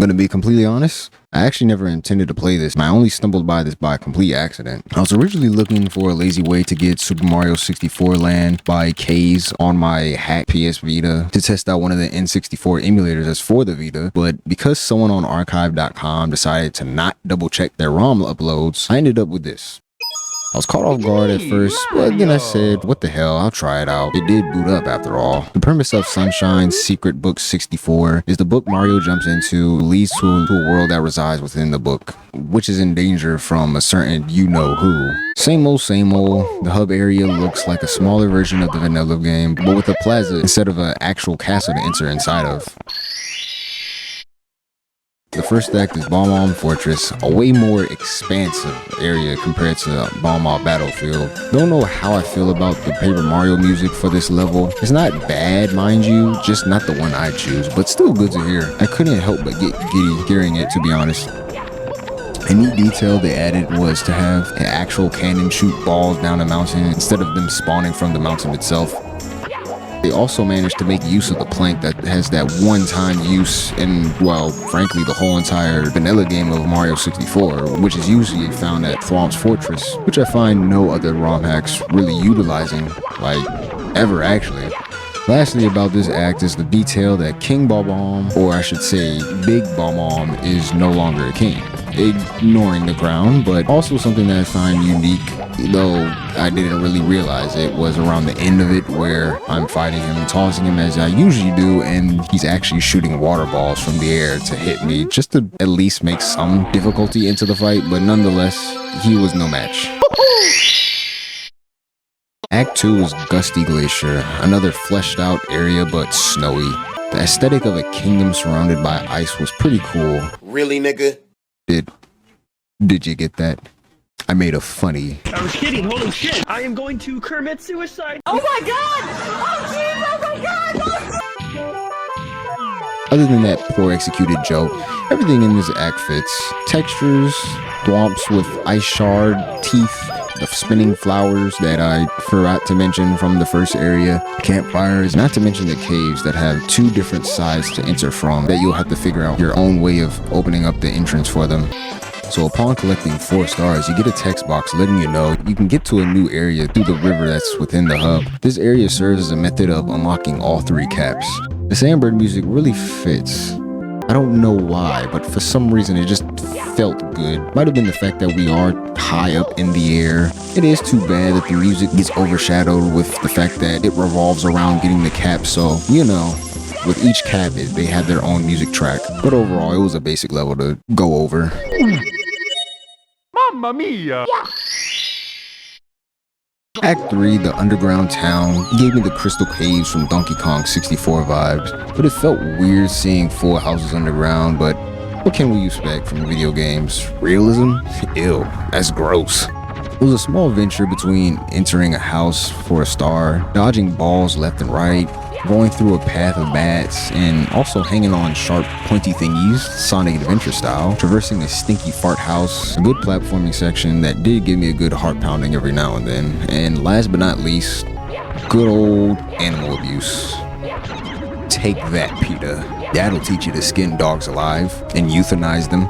Gonna be completely honest, I actually never intended to play this. I only stumbled by this by complete accident. I was originally looking for a lazy way to get Super Mario 64 Land by K's on my hack PS Vita to test out one of the N64 emulators that's for the Vita, but because someone on archive.com decided to not double check their ROM uploads, I ended up with this. I was caught off guard at first, but then I said, what the hell, I'll try it out. It did boot up after all. The premise of Sunshine's secret Book.z64 is the book Mario jumps into leads to a world that resides within the book, which is in danger from a certain you-know-who. Same old, the hub area looks like a smaller version of the vanilla game, but with a plaza instead of an actual castle to enter inside of. The first act is Bob-omb Fortress, a way more expansive area compared to Bob-omb Battlefield. Don't know how I feel about the Paper Mario music for this level. It's not bad, mind you, just not the one I choose, but still good to hear. I couldn't help but get giddy hearing it, to be honest. A neat detail they added was to have an actual cannon shoot balls down a mountain instead of them spawning from the mountain itself. They also managed to make use of the plank that has that one-time use in, well, frankly, the whole entire vanilla game of Mario 64, which is usually found at Thwomp's Fortress, which I find no other ROM hacks really utilizing, like, ever actually. Lastly about this act is the detail that King Bob-omb, or I should say Big Bob-omb, is no longer a king, ignoring the crown, but also something that I find unique, though I didn't really realize it, was around the end of it where I'm fighting him and tossing him as I usually do, and he's actually shooting water balls from the air to hit me, just to at least make some difficulty into the fight, but nonetheless, he was no match. Act 2 is Gusty Glacier, another fleshed out area but snowy. The aesthetic of a kingdom surrounded by ice was pretty cool. Really, nigga? Did you get that? I made a funny. I was kidding, holy shit! I am going to commit suicide! Oh my god! Oh jeez, oh my god! Other than that poor executed joke, everything in this act fits. Textures, thwomps with ice shard, teeth, the spinning flowers that I forgot to mention from the first area, campfires, not to mention the caves that have two different sides to enter from that you'll have to figure out your own way of opening up the entrance for them. So upon collecting 4 stars, you get a text box letting you know you can get to a new area through the river that's within the hub. This area serves as a method of unlocking all 3 caps. The Sandbird music really fits. I don't know why, but for some reason it just felt good. Might have been the fact that we are high up in the air. It is too bad that the music gets overshadowed with the fact that it revolves around getting the cap, so, you know, with each cap they have their own music track. But overall, it was a basic level to go over. Mamma mia! Act 3, the underground town, gave me the Crystal Caves from Donkey Kong 64 vibes, but it felt weird seeing full houses underground, but what can we expect from video games? Realism? Ew, that's gross. It was a small venture between entering a house for a star, dodging balls left and right, going through a path of bats, and also hanging on sharp, pointy thingies, Sonic Adventure style, traversing a stinky fart house, a good platforming section that did give me a good heart pounding every now and then, and last but not least, good old animal abuse. Take that, PETA. That'll teach you to skin dogs alive and euthanize them.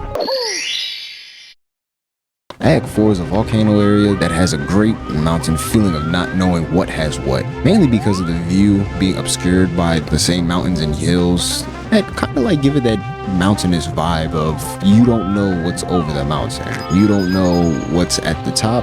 Act 4 is a volcano area that has a great mountain feeling of not knowing what has what, mainly because of the view being obscured by the same mountains and hills that kind of like give it that mountainous vibe of you don't know what's over the mountain, you don't know what's at the top,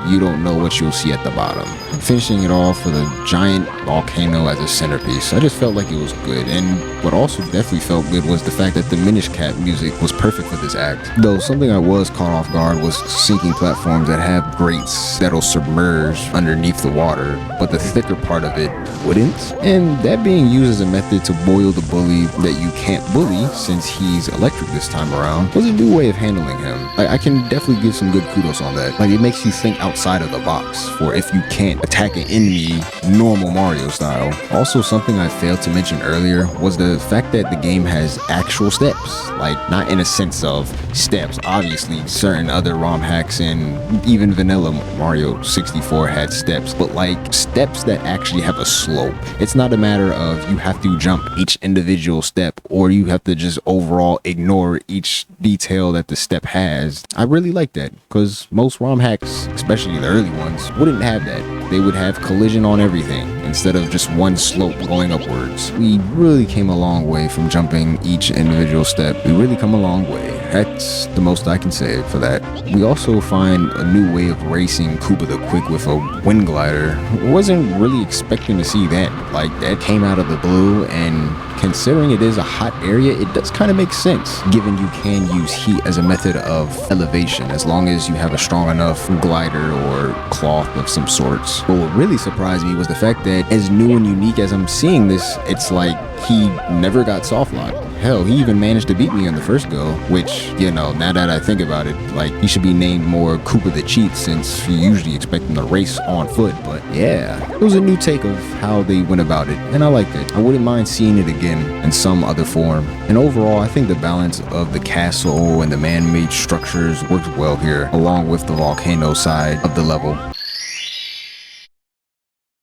you don't know what you'll see at the bottom. Finishing it off with a giant volcano as a centerpiece, I just felt like it was good, and what also definitely felt good was the fact that the Minish Cap music was perfect for this act. Though something I was caught off guard was sinking platforms that have grates that'll submerge underneath the water, but the thicker part of it wouldn't, and that being used as a method to boil the bully that you can't bully since he's electric this time around was a new way of handling him. I can definitely give some good kudos on that. Like, it makes you think outside of the box, for if you can't attack an enemy normal Mario Mario style. Also, something I failed to mention earlier was the fact that the game has actual steps. Like, not in a sense of steps. Obviously, certain other ROM hacks and even vanilla Mario 64 had steps, but like steps that actually have a slope. It's not a matter of you have to jump each individual step or you have to just overall ignore each detail that the step has. I really like that because most ROM hacks, especially the early ones, wouldn't have that. They would have collision on everything instead of just one slope going upwards. We really came a long way from jumping each individual step. We really come a long way. That's the most I can say for that. We also find a new way of racing Koopa the Quick with a wind glider. Wasn't really expecting to see that. Like, that came out of the blue, and considering it is a hot area, it does kind of make sense, given you can use heat as a method of elevation as long as you have a strong enough glider or cloth of some sorts. But what really surprised me was the fact that as new and unique as I'm seeing this, it's like he never got soft locked. Hell, he even managed to beat me on the first go, which, you know, now that I think about it, like, he should be named more Koopa the Cheat since you usually expect him to race on foot. But yeah, it was a new take of how they went about it, and I liked it. I wouldn't mind seeing it again in some other form. And overall, I think the balance of the castle and the man-made structures works well here, along with the volcano side of the level.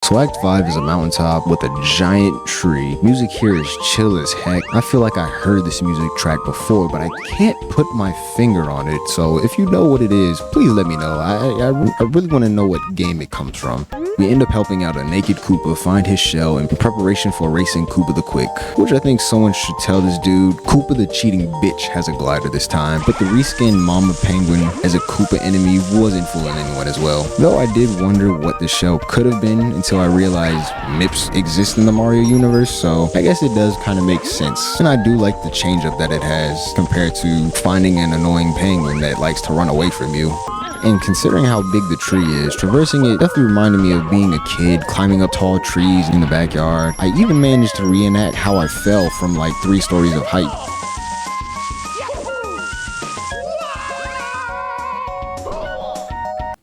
So Act 5 is a mountaintop with a giant tree. Music here is chill as heck. I feel like I heard this music track before, but I can't put my finger on it. So if you know what it is, please let me know. I really want to know what game it comes from. We end up helping out a naked Koopa find his shell in preparation for racing Koopa the Quick, which I think someone should tell this dude, Koopa the cheating bitch has a glider this time, but the reskinned Mama Penguin as a Koopa enemy wasn't fooling anyone as well. Though I did wonder what the shell could have been until I realized MIPS exist in the Mario universe, so I guess it does kind of make sense. And I do like the change up that it has compared to finding an annoying penguin that likes to run away from you. And considering how big the tree is, traversing it definitely reminded me of being a kid climbing up tall trees in the backyard. I even managed to reenact how I fell from like 3 stories of height.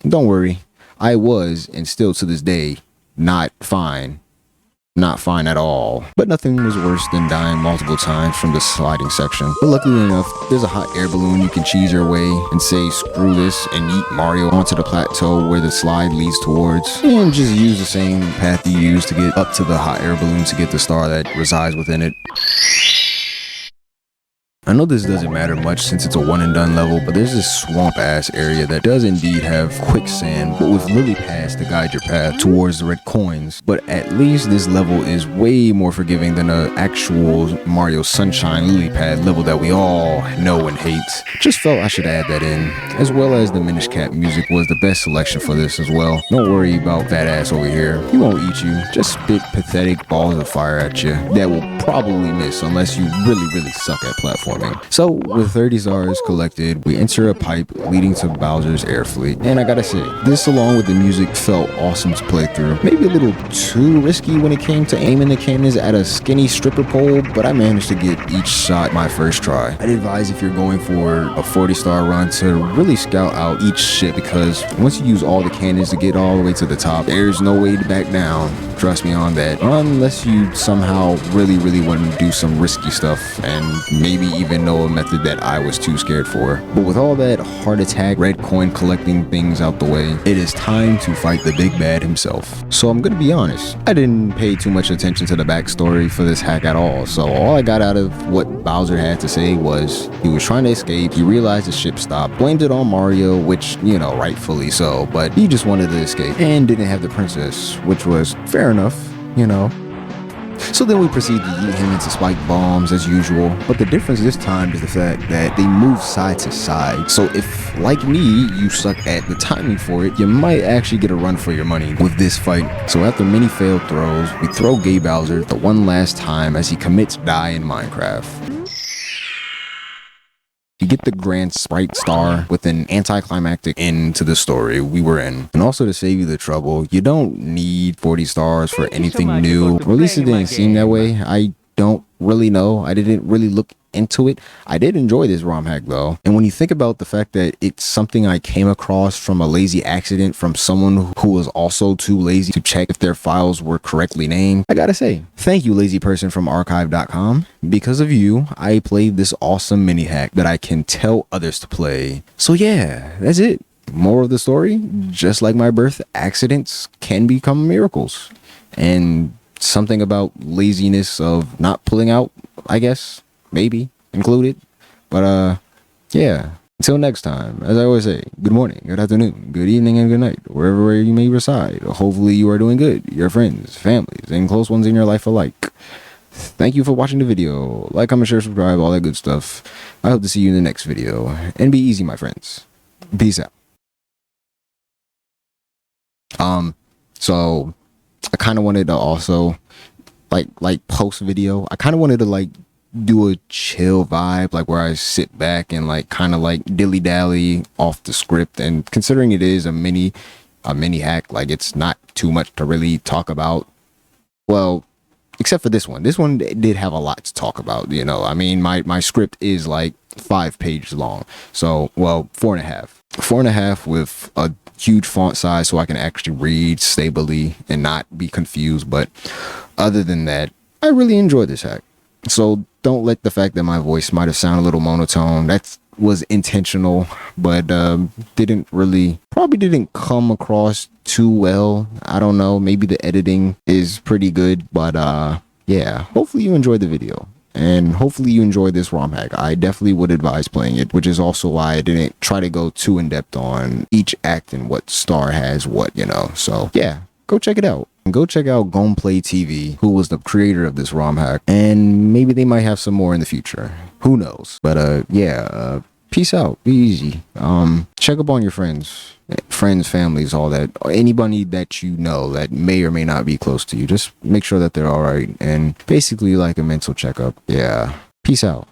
Don't worry, I was, and still to this day, not fine. Not fine at all. But nothing was worse than dying multiple times from the sliding section. But luckily enough, there's a hot air balloon you can cheese your way and say screw this and yeet Mario onto the plateau where the slide leads towards, and just use the same path you use to get up to the hot air balloon to get the star that resides within it. I know this doesn't matter much since it's a one and done level, but there's this swamp ass area that does indeed have quicksand, but with lily pads to guide your path towards the red coins. But at least this level is way more forgiving than the actual Mario Sunshine lily pad level that we all know and hate. Just felt I should add that in, as well as the Minish Cap music was the best selection for this as well. Don't worry about fat ass over here, he won't eat you, just spit pathetic balls of fire at you that will probably miss unless you really suck at platforming. So with 30 stars collected, we enter a pipe leading to Bowser's air fleet, and I gotta say, this along with the music felt awesome to play through. Maybe a little too risky when it came to aiming the cannons at a skinny stripper pole, but I managed to get each shot my first try. I'd advise if you're going for a 40-star run to really scout out each ship, because once you use all the cannons to get all the way to the top, there's no way to back down. Trust me on that, unless you somehow really want to do some risky stuff and maybe even know a method that I was too scared for. But with all that heart attack, red coin collecting things out the way, it is time to fight the big bad himself. So I'm gonna be honest, I didn't pay too much attention to the backstory for this hack at all. So all I got out of what Bowser had to say was he was trying to escape, he realized the ship stopped, blamed it on Mario, which, you know, rightfully so, but he just wanted to escape and didn't have the princess, which was fair enough, you know. So then we proceed to yeet him into spike bombs as usual, but the difference this time is the fact that they move side to side. So if, like me, you suck at the timing for it, you might actually get a run for your money with this fight. So after many failed throws, we throw Gay Bowser the one last time as he commits die in Minecraft. You get the grand sprite star with an anticlimactic end to the story we were in. And also to save you the trouble, you don't need 40 stars for anything new. Or at least it didn't seem that way. I don't really know. I didn't really look into it. I did enjoy this ROM hack though. And when you think about the fact that it's something I came across from a lazy accident from someone who was also too lazy to check if their files were correctly named, I gotta say, thank you, lazy person from archive.com. Because of you, I played this awesome mini hack that I can tell others to play. So yeah, that's it. Moral of the story, just like my birth, accidents can become miracles. And something about laziness of not pulling out, I guess, maybe included. But yeah, until next time, as I always say, good morning, good afternoon, good evening, and good night, wherever you may reside. Hopefully you are doing good, your friends, families, and close ones in your life alike. Thank you for watching the video. Like, comment, share, subscribe, all that good stuff. I hope to see you in the next video. And be easy, my friends. Peace out. So I kind of wanted to also like post video. I kind of wanted to like do a chill vibe, like where I sit back and like kind of like dilly dally off the script. And considering it is a mini hack, like it's not too much to really talk about. Well, except for this one. This one did have a lot to talk about, you know. I mean, my script is like 5 pages long. So, well, 4.5. 4.5 with a huge font size so I can actually read stably and not be confused. But other than that, I really enjoyed this hack. So don't let the fact that my voice might have sounded a little monotone, that was intentional, but probably didn't come across too well. I don't know, maybe the editing is pretty good, but yeah, hopefully you enjoyed the video. And hopefully you enjoyed this ROM hack. I definitely would advise playing it, which is also why I didn't try to go too in depth on each act and what star has what, you know. So yeah, go check it out. And go check out GomePlayTV, who was the creator of this ROM hack. And maybe they might have some more in the future. Who knows? But yeah, peace out. Be easy. Check up on your friends, families, all that. Anybody that you know that may or may not be close to you. Just make sure that they're all right. And basically like a mental checkup. Yeah. Peace out.